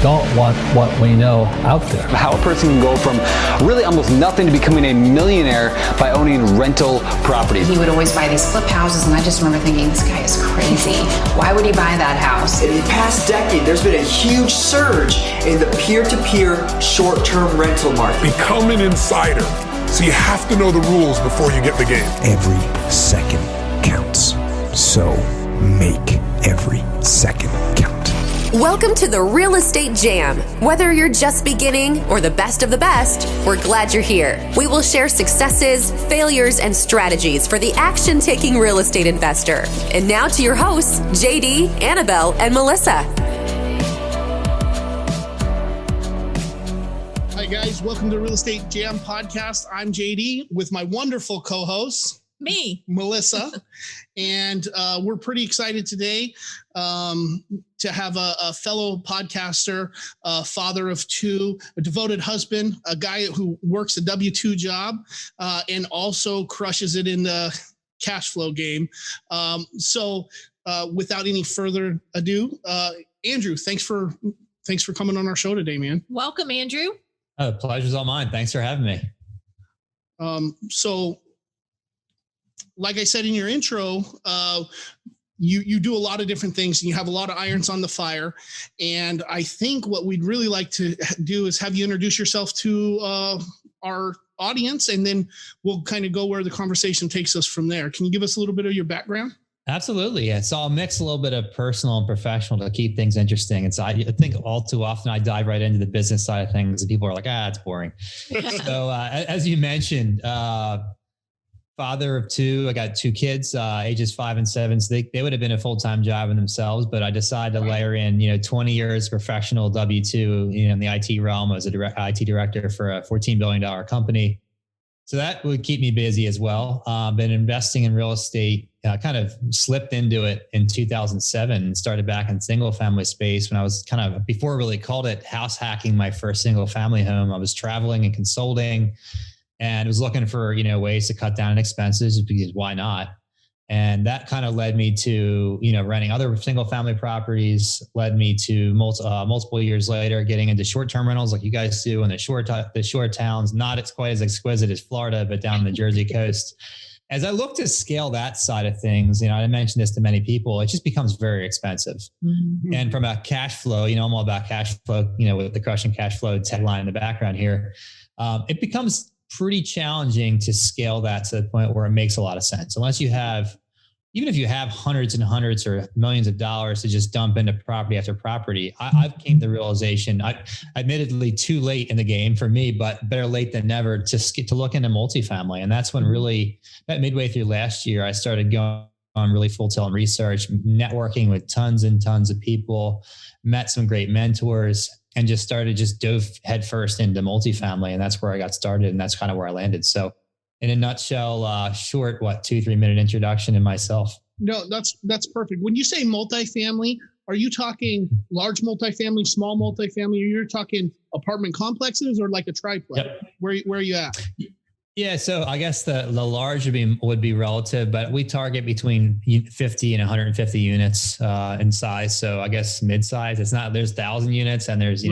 don't want what we know out there. How a person can go from really almost nothing to becoming a millionaire by owning rental properties. He would always buy these flip houses, and I just remember thinking, this guy is crazy. Why would he buy that house? In the past decade, there's been a huge surge in the peer-to-peer short-term rental market. Become an insider. So you have to know the rules before you get the game. Every second counts. So make every second count. Welcome to the Real Estate Jam. Whether you're just beginning or the best of the best, we're glad you're here. We will share successes, failures, and strategies for the action-taking real estate investor. And now to your hosts, JD, Annabel, and Melissa. Hi guys, welcome to the Real Estate Jam podcast. I'm JD with my wonderful co-host, Melissa, and we're pretty excited today to have a fellow podcaster, a father of two, a devoted husband, a guy who works a W-2 job and also crushes it in the cash flow game. So without any further ado, Andrew, thanks for coming on our show today, man. Welcome, Andrew. Oh, the pleasure's all mine. Thanks for having me. So like I said in your intro, you do a lot of different things and you have a lot of irons on the fire. And I think what we'd really like to do is have you introduce yourself to our audience, and then we'll kind of go where the conversation takes us from there. Can you give us a little bit of your background? Absolutely. Yeah. So I'll mix a little bit of personal and professional to keep things interesting. And so I think all too often I dive right into the business side of things and people are like, it's boring. So as you mentioned, father of two, I got two kids, ages 5 and 7. So they would have been a full-time job in themselves, but I decided to layer in, 20 years professional W-2, in the IT realm as a IT director for a $14 billion company. So that would keep me busy as well. Been investing in real estate, kind of slipped into it in 2007 and started back in single family space when I was kind of, before really called it house hacking my first single family home. I was traveling and consulting and was looking for, ways to cut down on expenses because why not? And that kind of led me to, renting other single family properties, led me to multiple years later, getting into short-term rentals like you guys do in the short towns, not quite as exquisite as Florida, but down the Jersey coast. As I look to scale that side of things, I mentioned this to many people, it just becomes very expensive. Mm-hmm. And from a cash flow, I'm all about cash flow, with the crushing cash flow tagline in the background here, it becomes pretty challenging to scale that to the point where it makes a lot of sense. Unless you have, even if you have hundreds and hundreds or millions of dollars to just dump into property after property, I've came to the realization, admittedly too late in the game for me, but better late than never to look into multifamily. And that's when really, that midway through last year, I started going on really full tilt research, networking with tons and tons of people, met some great mentors, and just dove headfirst into multifamily. And that's where I got started. And that's kind of where I landed. So in a nutshell, short, 2-3 minute introduction in myself. No, that's perfect. When you say multifamily, are you talking large multifamily, small multifamily, or you're talking apartment complexes or like a triplex? Yep. Where are you at? Yeah. So I guess the large would be relative, but we target between 50 and 150 units in size. So I guess mid-size, there's 1,000 units and there's,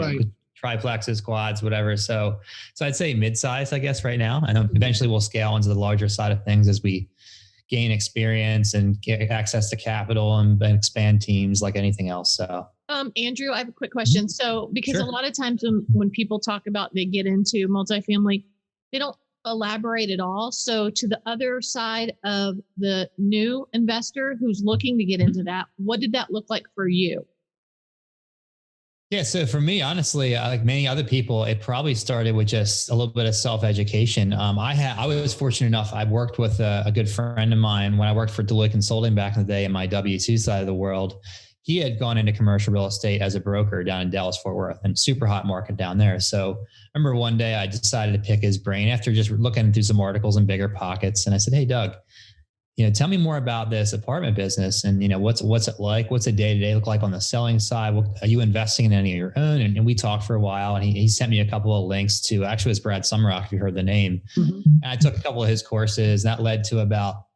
triplexes, quads, whatever. So I'd say mid-size, I guess right now. And eventually we'll scale into the larger side of things as we gain experience and get access to capital and expand teams like anything else. So Andrew, I have a quick question. So because a lot of times when people talk about they get into multifamily, they don't elaborate at all. So to the other side of the new investor who's looking to get into that, what did that look like for you? Yeah. So for me, honestly, like many other people, it probably started with just a little bit of self-education. I was fortunate enough. I worked with a good friend of mine when I worked for Deloitte Consulting back in the day in my W-2 side of the world. He had gone into commercial real estate as a broker down in Dallas, Fort Worth, and super hot market down there. So I remember one day I decided to pick his brain after just looking through some articles in Bigger Pockets. And I said, hey, Doug, tell me more about this apartment business and, what's it like? What's a day-to-day look like on the selling side? Are you investing in any of your own? And we talked for a while and he sent me a couple of links to, actually it was Brad Summerock, if you heard the name. Mm-hmm. And I took a couple of his courses. That led to about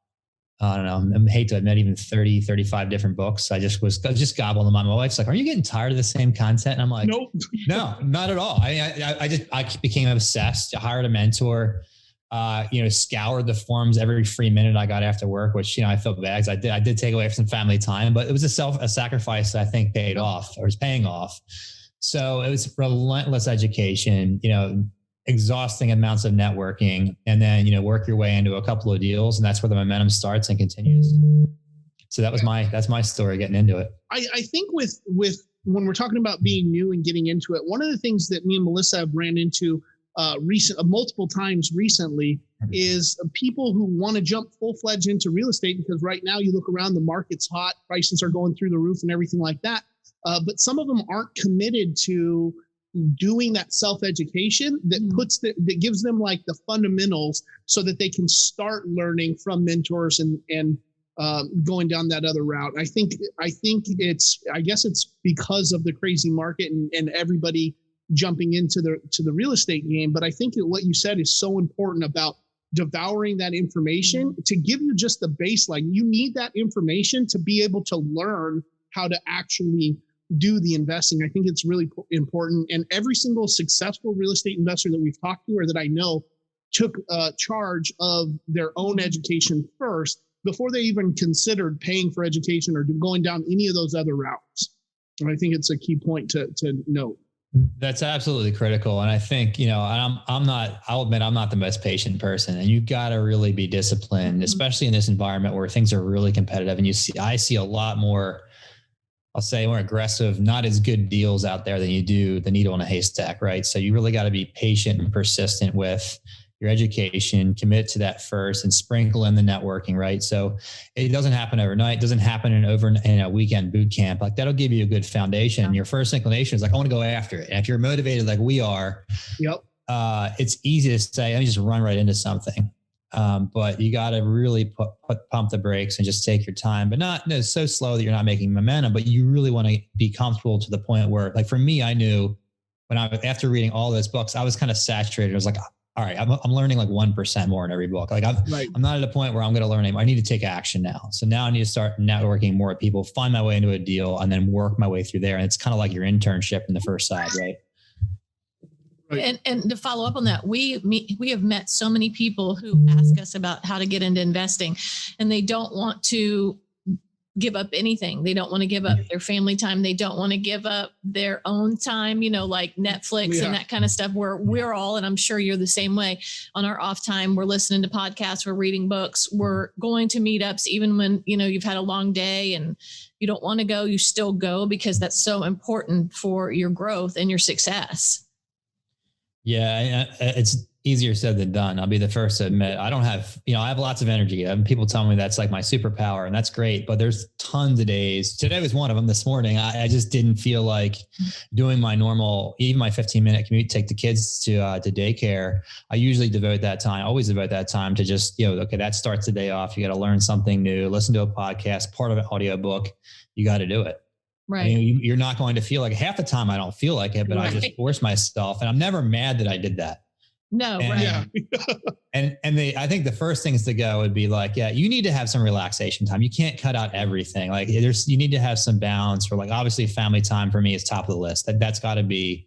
I don't know, I hate to admit, even 30, 35 different books. I just gobbling them on. My wife's like, are you getting tired of the same content? And I'm like, nope. No, not at all. I became obsessed. I hired a mentor, scoured the forums every free minute I got after work, which, I felt bad because I did take away some family time, but it was a sacrifice that I think paid off or is paying off. So it was relentless education, exhausting amounts of networking, and then, work your way into a couple of deals, and that's where the momentum starts and continues. So that's my story getting into it. I think with when we're talking about being new and getting into it, one of the things that me and Melissa have ran into multiple times recently is people who want to jump full-fledged into real estate, because right now you look around, the market's hot, prices are going through the roof and everything like that. But some of them aren't committed to doing that self-education that gives them like the fundamentals so that they can start learning from mentors and going down that other route. I think it's because of the crazy market and everybody jumping into the real estate game. But I think what you said is so important about devouring that information to give you just the baseline. You need that information to be able to learn how to actually do the investing. I think it's really important. And every single successful real estate investor that we've talked to or that I know took charge of their own education first before they even considered paying for education or going down any of those other routes. And I think it's a key point to note. That's absolutely critical. And I think, I'll admit I'm not the most patient person, and you got to really be disciplined, especially in this environment where things are really competitive. And I see a lot more, I'll say more aggressive, not as good deals out there than you do the needle in a haystack, right? So you really got to be patient and persistent with your education, commit to that first, and sprinkle in the networking, right? So it doesn't happen overnight, doesn't happen in a weekend boot camp. Like that'll give you a good foundation. Your first inclination is like, I want to go after it. And if you're motivated like we are, it's easy to say, let me just run right into something. But you got to really pump the brakes and just take your time, but not so slow that you're not making momentum, but you really want to be comfortable to the point where, like for me, I knew after reading all those books, I was kind of saturated. I was like, all right, I'm learning like 1% more in every book. Like I'm not at a point where I'm going to learn anymore. I need to take action now. So now I need to start networking more with people, find my way into a deal, and then work my way through there. And it's kind of like your internship in the first side, right? And to follow up on that, we have met so many people who ask us about how to get into investing, and they don't want to give up anything. They don't want to give up their family time. They don't want to give up their own time, like Netflix and that kind of stuff, where we're all, and I'm sure you're the same way, on our off time, we're listening to podcasts, we're reading books, we're going to meetups, even when, you've had a long day and you don't want to go, you still go because that's so important for your growth and your success. Yeah, it's easier said than done. I'll be the first to admit I don't have, I have lots of energy. People tell me that's like my superpower, and that's great, but there's tons of days. Today was one of them. This morning, I just didn't feel like doing my normal, even my 15-minute commute, take the kids to daycare. I usually always devote that time to just, okay, that starts the day off. You got to learn something new, listen to a podcast, part of an audiobook. You got to do it. Right. I mean, you're not going to feel like half the time I don't feel like it, but I just force myself, and I'm never mad that I did that. No, right. I think the first things to go would be like, you need to have some relaxation time. You can't cut out everything. Like you need to have some balance, for like, obviously family time for me is top of the list. That's got to be,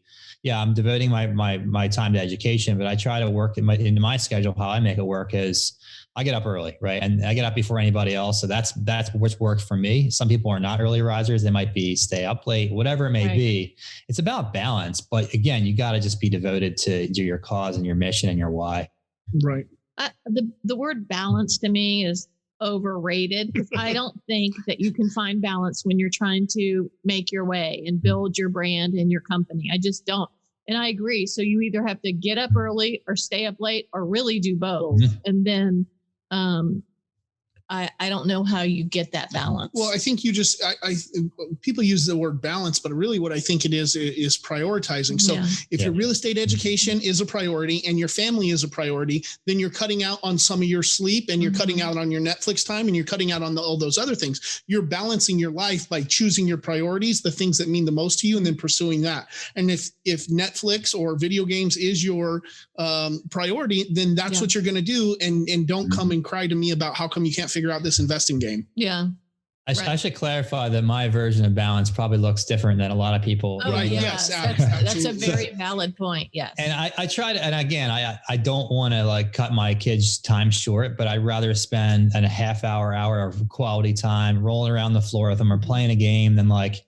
I'm devoting my time to education, but I try to work into my schedule. How I make it work is I get up early, right? And I get up before anybody else. So that's what's worked for me. Some people are not early risers. They might be stay up late, whatever it may be. It's about balance. But again, you got to just be devoted to your cause and your mission and your why. Right. The word balance to me is overrated, because I don't think that you can find balance when you're trying to make your way and build your brand and your company. I just don't. And I agree. So you either have to get up early or stay up late, or really do both. And then I don't know how you get that balance. Well, I think you just, people use the word balance, but really what I think it is prioritizing. So if your real estate education is a priority and your family is a priority, then you're cutting out on some of your sleep, and you're cutting out on your Netflix time, and you're cutting out on all those other things. You're balancing your life by choosing your priorities, the things that mean the most to you, and then pursuing that. And if Netflix or video games is your priority, then that's what you're going to do. And don't come and cry to me about how come you can't figure out this investing game. Yeah. I should clarify that my version of balance probably looks different than a lot of people. Oh, Right. yes. Yes. That's a very valid point. Yes. And I try to, and again, I don't want to like cut my kids' time short, but I'd rather spend a half hour of quality time rolling around the floor with them or playing a game than like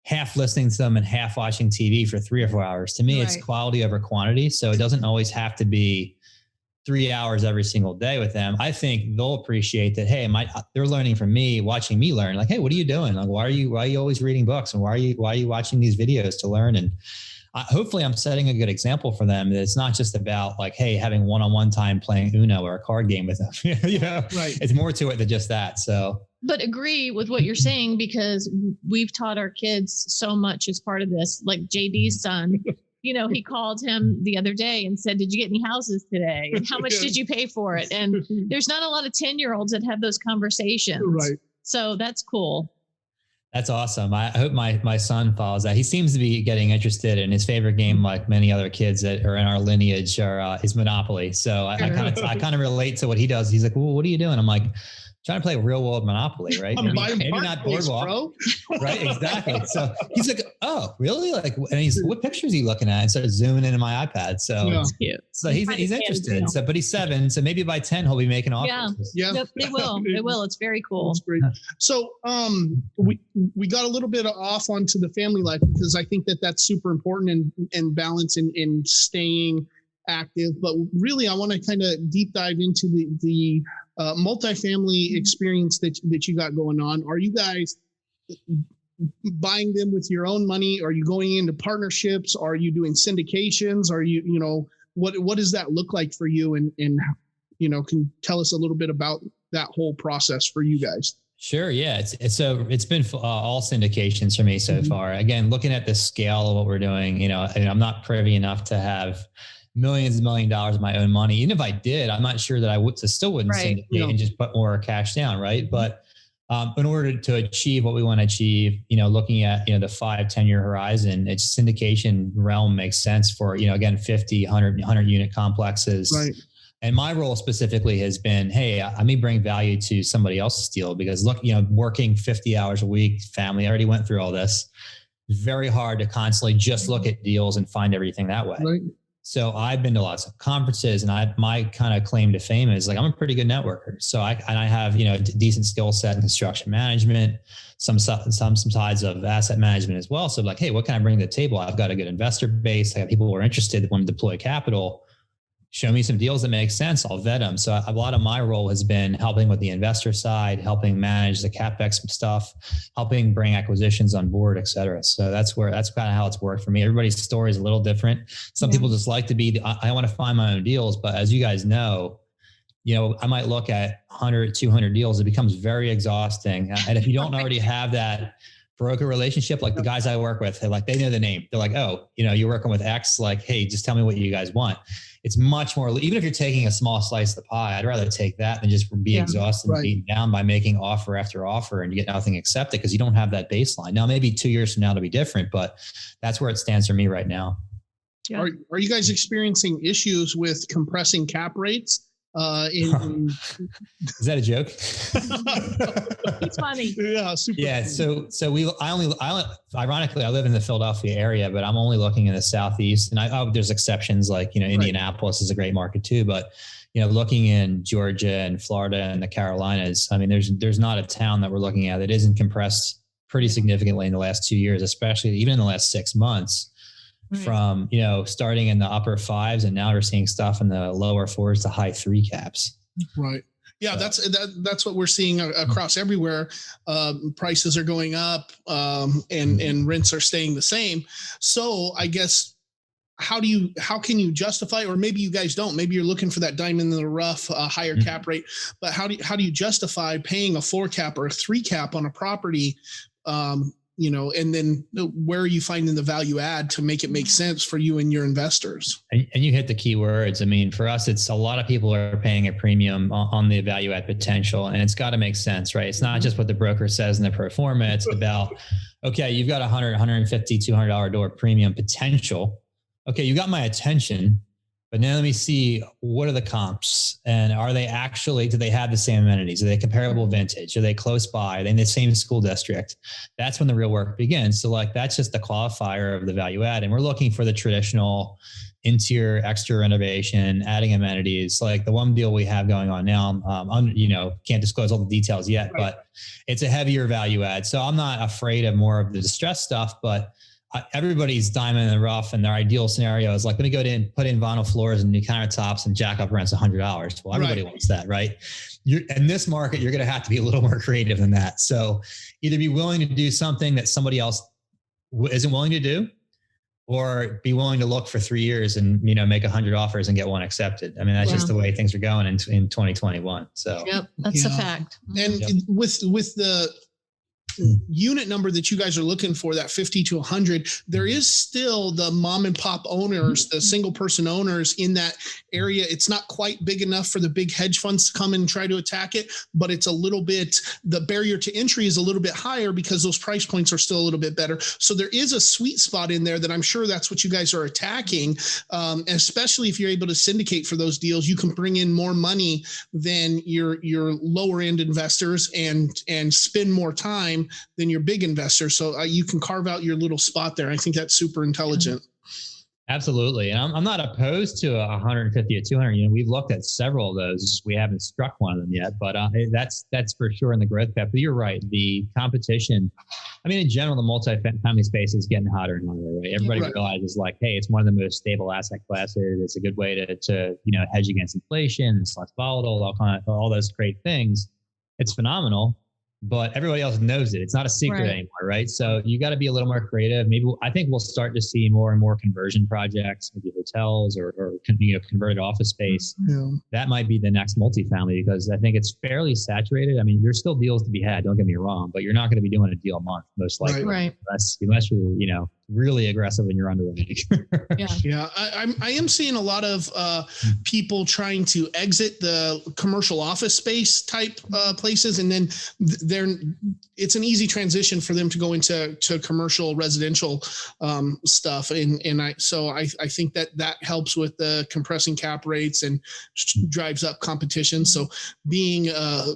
half listening to them and half watching TV for 3 or 4 hours. To me, it's quality over quantity. So it doesn't always have to be 3 hours every single day with them. I think they'll appreciate that. Hey, they're learning from me, watching me learn. Like, hey, what are you doing? Like, why are you always reading books? And why are you watching these videos to learn? And hopefully I'm setting a good example for them. That it's not just about like, hey, having one-on-one time playing Uno or a card game with them. Right. It's more to it than just that. So, but agree with what you're saying, because we've taught our kids so much as part of this. Like JD's son, he called him the other day and said, did you get any houses today? And how much did you pay for it? And there's not a lot of 10-year-olds that have those conversations. Right. So that's cool. that's awesome. I hope my son follows that. He seems to be getting interested, in his favorite game, like many other kids that are in our lineage, is Monopoly. So I kind of relate to what he does. He's like, well, what are you doing? I'm like, trying to play real world Monopoly, right? Maybe not Boardwalk, right? Exactly. So he's like, "Oh, really?" Like, and he's, "What picture is he looking at?" And started zooming into my iPad. So, That's cute. So he's interested. So, but he's 7. So maybe by 10 he'll be making offers. Yeah. Yep, they will. They will. It's very cool. That's great. So, we got a little bit off onto the family life, because I think that's super important and balance in staying active. But really, I want to kind of deep dive into the multifamily experience that you got going on. Are you guys buying them with your own money? Are you going into partnerships? Are you doing syndications? Are you, what does that look like for you? And can you tell us a little bit about that whole process for you guys? Sure. Yeah. It's been all syndications for me so far. Again, looking at the scale of what we're doing, and I'm not privy enough to have millions and $1 million of my own money. Even if I did, I'm not sure that I still wouldn't syndicate and just put more cash down. Right. But in order to achieve what we want to achieve, looking at, the 5-10 year horizon, it's syndication realm makes sense for, again, 50, 100 unit complexes. Right. And my role specifically has been, hey, I may bring value to somebody else's deal, because look, working 50 hours a week, family, I already went through all this. Very hard to constantly just look at deals and find everything that way. Right. So I've been to lots of conferences, and my kind of claim to fame is like, I'm a pretty good networker. So I have, a decent skill set in construction management, some sides of asset management as well. So like, hey, what can I bring to the table? I've got a good investor base. I have people who are interested that want to deploy capital. Show me some deals that make sense. I'll vet them. So a lot of my role has been helping with the investor side, helping manage the CapEx stuff, helping bring acquisitions on board, et cetera. So that's kind of how it's worked for me. Everybody's story is a little different. Some people just like to be, I want to find my own deals. But as you guys know, I might look at 100, 200 deals. It becomes very exhausting. And if you don't already have that broker relationship, like the guys I work with, like they know the name. They're like, oh, you're working with X, like, hey, just tell me what you guys want. It's much more, even if you're taking a small slice of the pie, I'd rather take that than just be exhausted and beaten down by making offer after offer and you get nothing accepted because you don't have that baseline. Now, maybe 2 years from now it'll be different, but that's where it stands for me right now. Yeah. Are you guys experiencing issues with compressing cap rates? Is that a joke? It's funny. Yeah. Super funny. So I ironically, I live in the Philadelphia area, but I'm only looking in the Southeast, and there's exceptions like, Indianapolis is a great market too, but looking in Georgia and Florida and the Carolinas, I mean, there's not a town that we're looking at that isn't compressed pretty significantly in the last 2 years, especially even in the last 6 months. Right. From, starting in the upper 5s, and now we're seeing stuff in the lower 4s to high 3 caps. Right. Yeah. So. That's what we're seeing across everywhere. Prices are going up, and rents are staying the same. So I guess, how can you justify, or maybe you guys don't, maybe you're looking for that diamond in the rough, higher cap rate, but how do you justify paying a 4 cap or a 3 cap on a property? And then where are you finding the value add to make it make sense for you and your investors? And you hit the key words. I mean, for us, it's a lot of people are paying a premium on the value add potential, and it's got to make sense, right? It's not just what the broker says in the pro forma. It's about, okay, you've got $100, $150, $200 door premium potential. Okay, you got my attention. But now let me see, what are the comps, and are they actually, do they have the same amenities? Are they comparable vintage? Are they close by? Are they in the same school district? That's when the real work begins. So like, that's just the qualifier of the value add. And we're looking for the traditional interior, exterior renovation, adding amenities. Like the one deal we have going on now, can't disclose all the details yet, but it's a heavier value add. So I'm not afraid of more of the distressed stuff, but everybody's diamond in the rough, and their ideal scenario is like, let me go in, put in vinyl floors and new countertops and jack up rents $100. Well, everybody wants that, right? In this market, you're going to have to be a little more creative than that. So either be willing to do something that somebody else isn't willing to do, or be willing to look for 3 years and, make 100 offers and get one accepted. I mean, that's just the way things are going in 2021. So yep, that's a fact. And with the unit number that you guys are looking for, that 50 to 100, there is still the mom and pop owners, the single person owners in that area. It's not quite big enough for the big hedge funds to come and try to attack it, but it's a little bit, the barrier to entry is a little bit higher because those price points are still a little bit better. So there is a sweet spot in there that I'm sure that's what you guys are attacking. Especially if you're able to syndicate for those deals, you can bring in more money than your lower end investors and spend more time than your big investor. So you can carve out your little spot there. I think that's super intelligent. Absolutely. And I'm not opposed to 150 or 200. We've looked at several of those. We haven't struck one of them yet, but that's for sure in the growth path. But you're right. The competition, in general, the multifamily space is getting hotter and hotter, right? Everybody realizes like, hey, it's one of the most stable asset classes. It's a good way to hedge against inflation. It's less volatile, all those great things. It's phenomenal. But everybody else knows it. It's not a secret anymore, right? So you got to be a little more creative. I think we'll start to see more and more conversion projects, maybe hotels or converted office space. Yeah. That might be the next multifamily, because I think it's fairly saturated. There's still deals to be had. Don't get me wrong, but you're not going to be doing a deal a month, most likely, unless you're really aggressive in your underwriting. I am seeing a lot of people trying to exit the commercial office space type places, and then it's an easy transition for them to go into commercial residential stuff, and I think that helps with the compressing cap rates and drives up competition. So being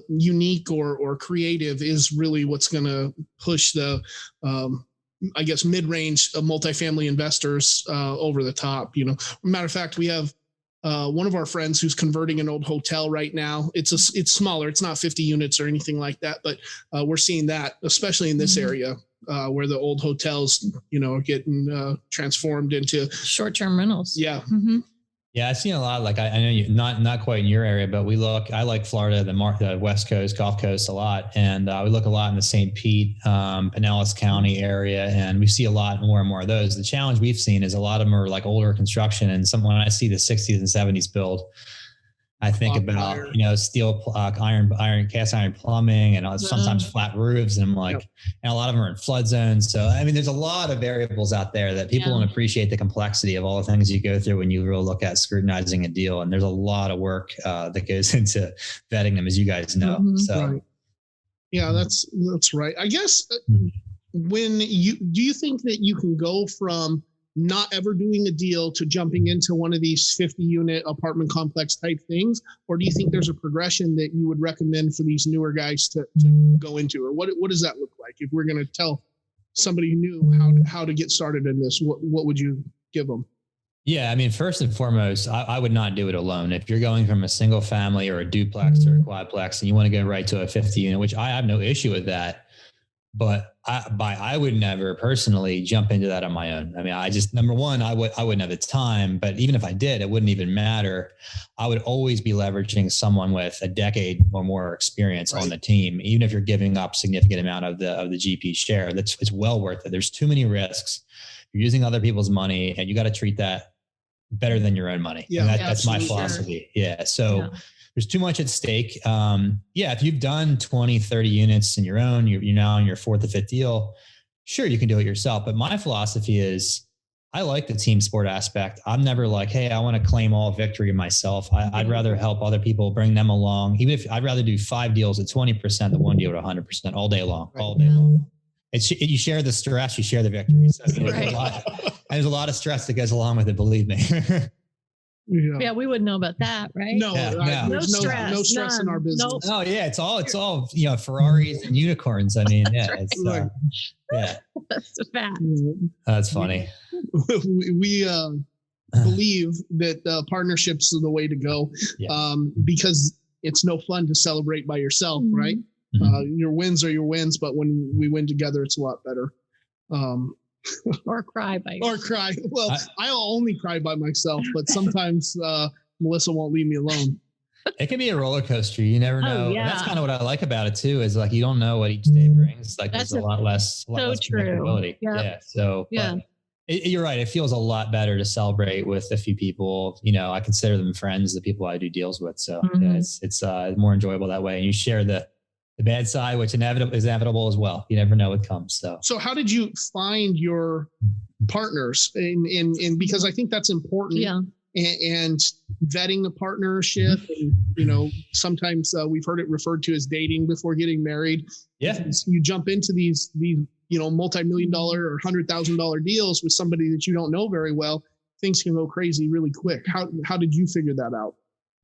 unique or creative is really what's going to push the mid-range multifamily investors over the top. Matter of fact, we have one of our friends who's converting an old hotel right now. It's smaller. It's not 50 units or anything like that, but we're seeing that, especially in this area where the old hotels, are getting transformed into short-term rentals. Yeah. Mm-hmm. Yeah, I've seen a lot. Like I know you not quite in your area, but I like Florida, the West Coast, Gulf Coast a lot, and we look a lot in the St. Pete, Pinellas County area, and we see a lot more and more of those. The challenge we've seen is a lot of them are like older construction, and when I see the 60s and 70s build, I think about steel, cast iron plumbing, and sometimes flat roofs, and I'm like, and a lot of them are in flood zones. So there's a lot of variables out there that people don't appreciate the complexity of all the things you go through when you really look at scrutinizing a deal. And there's a lot of work that goes into vetting them, as you guys know. Mm-hmm. So, yeah, that's right. I guess do you think that you can go from not ever doing a deal to jumping into one of these 50 unit apartment complex type things? Or do you think there's a progression that you would recommend for these newer guys to go into? Or what does that look like? If we're going to tell somebody new how to get started in this, what would you give them? Yeah, first and foremost, I would not do it alone. If you're going from a single family or a duplex or a quadplex and you want to go right to a 50 unit, which I have no issue with that, but I would never personally jump into that on my own. Number one, I wouldn't have the time, but even if I did, it wouldn't even matter. I would always be leveraging someone with a decade or more experience on the team, even if you're giving up significant amount of the GP share. It's well worth it. There's too many risks. You're using other people's money, and you got to treat that better than your own money. Yeah, and that's my philosophy. Sure. Yeah. So there's too much at stake. If you've done 20, 30 units in your own, you're now in your fourth or fifth deal, sure, you can do it yourself. But my philosophy is I like the team sport aspect. I'm never like, hey, I want to claim all victory myself. I'd rather help other people, bring them along. Even if I'd rather do 5 deals at 20% than 1 deal at 100% all day long, all day long. You share the stress, you share the victory. So there's a lot of stress that goes along with it, believe me. Yeah, we wouldn't know about that, right? No, there's no stress. No stress in our business. Nope. Oh yeah, it's all Ferraris and unicorns. I mean, yeah, Right. it's yeah, That's a fact. that's funny. We believe that partnerships are the way to go, because it's no fun to celebrate by yourself, right? Your wins are your wins, but when we win together, it's a lot better. Or cry by yourself. Or cry. Well, I'll only cry by myself, but sometimes Melissa won't leave me alone. It can be a roller coaster. You never know. yeah. And that's kind of what I like about it too, is like, you don't know what each day brings. Like That's there's a lot less true. predictability. Yep. Yeah. So Yeah. you're right. It feels a lot better to celebrate with a few people. I consider them friends, the people I do deals with. So yeah, it's more enjoyable that way. And you share the bad side, which is inevitable as well. You never know what comes. So how did you find your partners? In because I think that's important. Yeah. And vetting the partnership, and sometimes we've heard it referred to as dating before getting married. Yeah, you jump into these multi-million-dollar or $100,000 deals with somebody that you don't know very well. Things can go crazy really quick. How did you figure that out?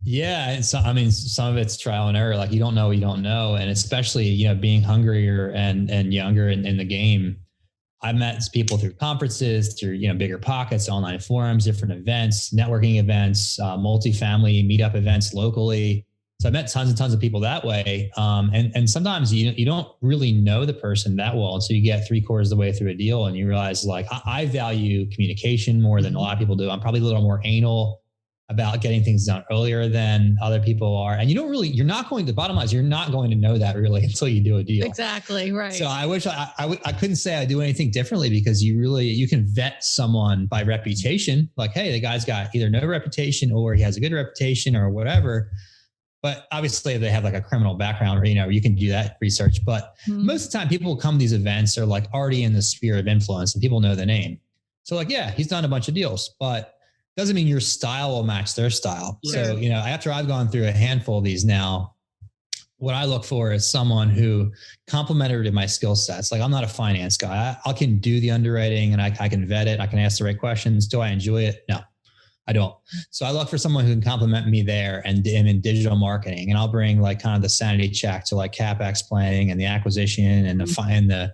Yeah. And so, I mean, some of it's trial and error. Like you don't know what you don't know. And especially, being hungrier and younger in the game, I met people through conferences, through, bigger pockets, online forums, different events, networking events, multifamily meetup events locally. So I met tons and tons of people that way. And sometimes you don't really know the person that well. And so you get 3/4 of the way through a deal and you realize like, I value communication more than a lot of people do. I'm probably a little more anal about getting things done earlier than other people are. And the bottom line is you're not going to know that really until you do a deal. Exactly. Right. So I wish I couldn't say I do anything differently, because you can vet someone by reputation. Like, hey, the guy's got either no reputation or he has a good reputation or whatever. But obviously if they have like a criminal background, or, you can do that research. But most of the time people who come to these events are like already in the sphere of influence and people know the name. So like, yeah, he's done a bunch of deals, but doesn't mean your style will match their style. Right. So, after I've gone through a handful of these now, what I look for is someone who complementary to my skill sets. Like I'm not a finance guy. I can do the underwriting and I can vet it. I can ask the right questions. Do I enjoy it? No, I don't. So I look for someone who can complement me there and in digital marketing. And I'll bring like kind of the sanity check to like CapEx planning and the acquisition and the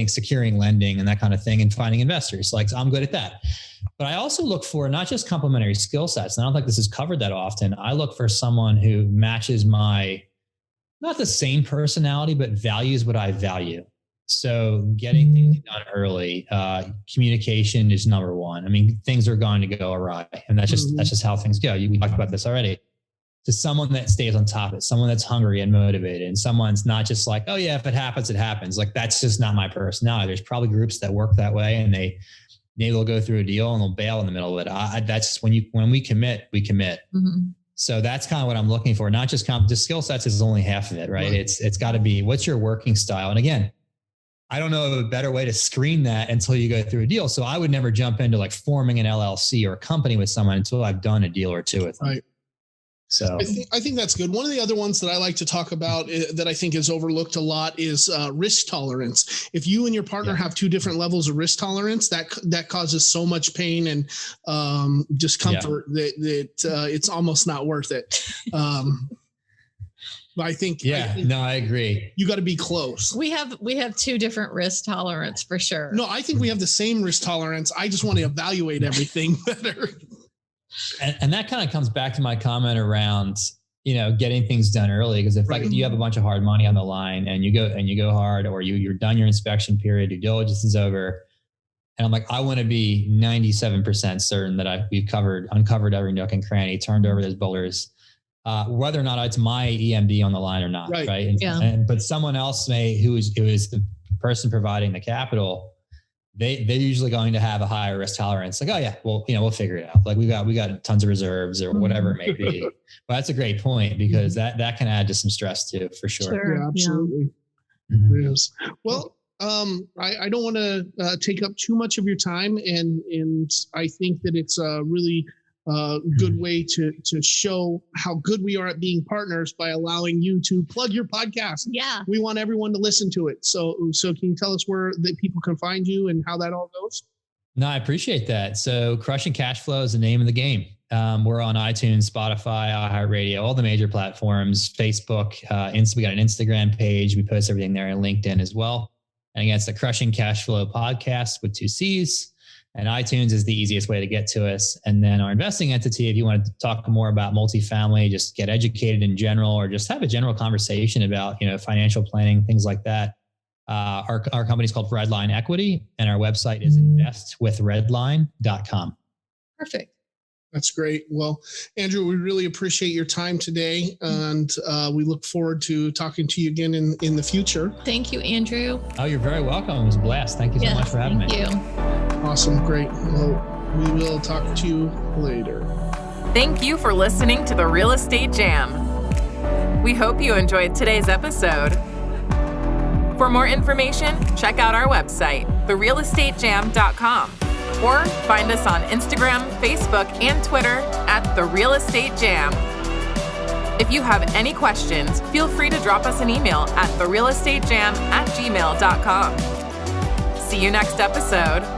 securing lending and that kind of thing and finding investors. Like I'm good at that. But I also look for not just complementary skill sets. And I don't think this is covered that often. I look for someone who matches my, not the same personality, but values what I value. So getting things done early, communication is number one. I mean, things are going to go awry, and that's just how things go. We talked about this already. To someone that stays on top of it, someone that's hungry and motivated, and someone's not just like, oh yeah, if it happens, it happens. Like that's just not my personality. There's probably groups that work that way, and they'll go through a deal and they'll bail in the middle of it. That's when we commit, we commit. Mm-hmm. So that's kind of what I'm looking for. Not just the skill sets is only half of it, right? It's got to be, what's your working style? And again, I don't know of a better way to screen that until you go through a deal. So I would never jump into like forming an LLC or a company with someone until I've done a deal or two with them. Right. So I think that's good. One of the other ones that I like to talk about that I think is overlooked a lot is risk tolerance. If you and your partner have two different levels of risk tolerance, that causes so much pain and discomfort that it's almost not worth it. I think. I agree. You got to be close. We have two different risk tolerance for sure. No, I think we have the same risk tolerance. I just want to evaluate everything better. And that kind of comes back to my comment around, getting things done early. Because if you have a bunch of hard money on the line and you go hard, or you're done your inspection period, due diligence is over. And I'm like, I want to be 97% certain that we've uncovered every nook and cranny, turned over those boulders, whether or not it's my EMD on the line or not. Right. But someone else who is the person providing the capital, they're usually going to have a higher risk tolerance. Like, oh yeah, well, we'll figure it out. Like we got tons of reserves or whatever it may be. But that's a great point, because that can add to some stress too, for sure. Yeah, absolutely. Yeah. Mm-hmm. Yes. Well, I don't want to take up too much of your time, and I think that it's a really good way to show how good we are at being partners by allowing you to plug your podcast. Yeah. We want everyone to listen to it. So can you tell us where that people can find you and how that all goes? No, I appreciate that. So Crushing Cashflow is the name of the game. We're on iTunes, Spotify, iHeartRadio, all the major platforms, Facebook, we got an Instagram page. We post everything there, and LinkedIn as well. And again, it's the Crushing Cashflow podcast with 2 C's. And iTunes is the easiest way to get to us. And then our investing entity, if you want to talk more about multifamily, just get educated in general, or just have a general conversation about, financial planning, things like that. Our company is called Redline Equity, and our website is investwithredline.com. Perfect. That's great. Well, Andrew, we really appreciate your time today, and we look forward to talking to you again in the future. Thank you, Andrew. Oh, you're very welcome. It was a blast. Thank you so much for having me. Thank you. Awesome. Great. Well, we will talk to you later. Thank you for listening to the Real Estate Jam. We hope you enjoyed today's episode. For more information, check out our website, therealestatejam.com. Or find us on Instagram, Facebook, and Twitter at The Real Estate Jam. If you have any questions, feel free to drop us an email at therealestatejam@gmail.com. See you next episode.